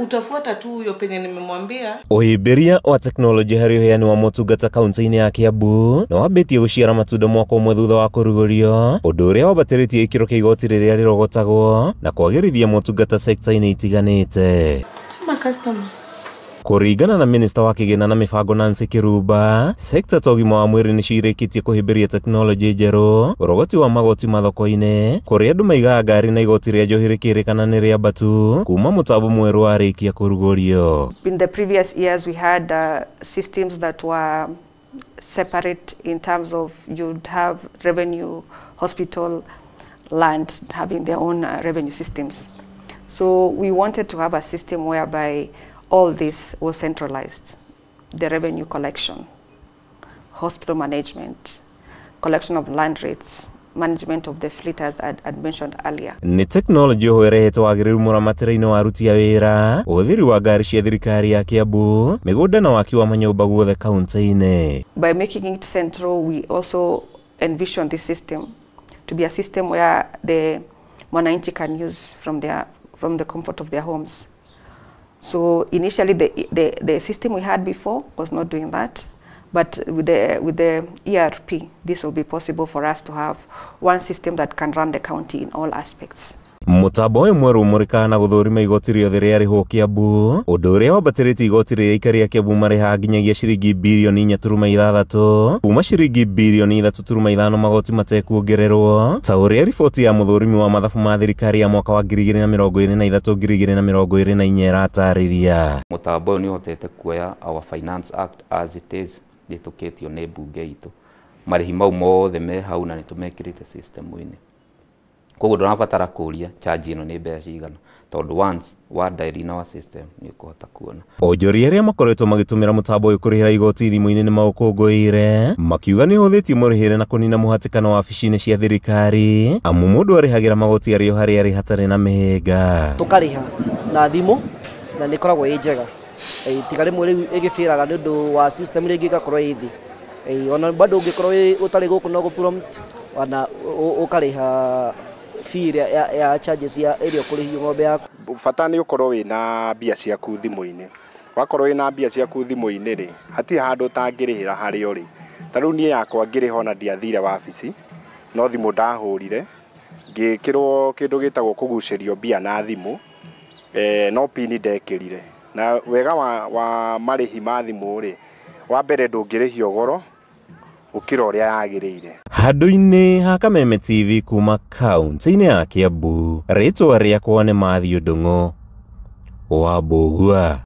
Utafuata tu huyo penye nimemwambia. Uhibiria wa teknolojia hari uheani wa motungata kaunti-ini ya Kiambu na wabetie guciara matunda mwaka umwe thutha wa kurugurio, undu uria wabatiritie ikiro kia igoti riria rirogotagwo na kwagirithia motungata sekta-ini itiganite. Sima customer. Kuringana na Minister wa Kigina na Mibango Nancy Kiruba, sekta ta ũgima wa mwĩrĩ nĩ cirĩkĩtie kũhĩmbĩria teknolojĩ njerũ, ũrogoti wa magoti mathoko-inĩ, kũrĩa andũ maigaga ngari na igoti rĩa njohi rĩkĩrĩkana nĩ rĩa mbatu kuma mũtambo mwerũ warĩkia kũrugũrio. In the previous years we had systems that were separate in terms of you'd have revenue, hospital, land having their own revenue systems. So we wanted to have a system whereby all this was centralized. The revenue collection, hospital management, collection of land rates, management of the fleet as I mentioned earlier. Ni teknolojĩ ũhwerehete wagĩrĩru mũramatĩra-inĩ wa aruti a wĩra, ũhũthĩri wa ngari cia thirikari ya Kiambu, mĩgũnda na waki wa manyũmba guothe kaunti-inĩ. By making it central, we also envision this system to be a system where the mwananchi can use from the comfort of their homes. So initially the system we had before was not doing that, but with the ERP, this will be possible for us to have one system that can run the county in all aspects. Mũtambo ũyũ mwerũ ũmũrĩkaga na gũthũrima igoti rĩothe rĩrĩa rĩhwo Kiambu, ũndũ ũrĩa wambatĩrĩtie igoti rĩrĩa aikari a Kiambu marĩhaga nginyagia ciringi birioni 4.6 kuma ciringi birioni 3.5 magoti matekuongererwo, ta ũrĩa riboti ya mũthũrimi wa mathabu ma thirikari ya mwaka wa 2023-2024 ĩratarĩria. Mũtambo ũyũ nĩ ũhotete kuoya our Finance Act as it is rĩtũkĩtio nĩ mbunge itũ. Marĩhi mau mothe me hau na nĩtũmekĩrĩte system-inĩ. Koguo ndũrabatara kũria charge ĩno nĩ mbeca cigana, tondũ once wa dial in our system nĩ ũkũhota kuona. Onjoria arĩa makoretwo magĩtũmĩra mũtambo ũyũ kũrĩhĩra igoti thimũ-inĩ nĩ maũkũngũĩire, makiuga nĩ ũhũthĩtie mũrĩhĩre na kũnina mũhatĩkano wa wabici-inĩ cia thirikari, amu mũndũ arĩhagĩra magoti arĩ o harĩa arĩ hatarĩ na mĩhĩnga. Tũkarĩha na thimũ na nĩ ĩkoragwo ĩ njega. Tiga rĩmwe rĩu ĩgĩbĩraga nĩ ũndũ wa system rĩngĩ ĩgakorwo ĩ thĩ. Ona bado ũngĩkorwo ũtarĩ gũkũ no gũ-prompt na ũkarĩha fee ya charges ya area kũrĩhio ng'ombe yaku. Bata nĩ ũkorwo wĩna mbia ciaku thimũ-inĩ. Wakorwo wĩna mbia ciaku thimũ-inĩ rĩ, hatirĩ handũ ũtangĩrĩhĩra harĩa ũrĩ. Ta rĩu niĩ yakwa ngĩrĩha ona ndiathire wabici, no thimũ ndahũrire, ngĩkĩrwo kĩndũ gĩtagwo kũgucĩrio mbia na thimũ, no pini ndekĩrire. Na wega wa marĩhi ma thimũ rĩ, wa mbere ndũngĩrĩhio goro ukira ũrĩa yagĩrĩire. Handũ-inĩ ha Kameme TV kuma kaunti-inĩ ya Kiambu, rĩtwa rĩakwa nĩ Matthew Ndung'u wa Mbũgua.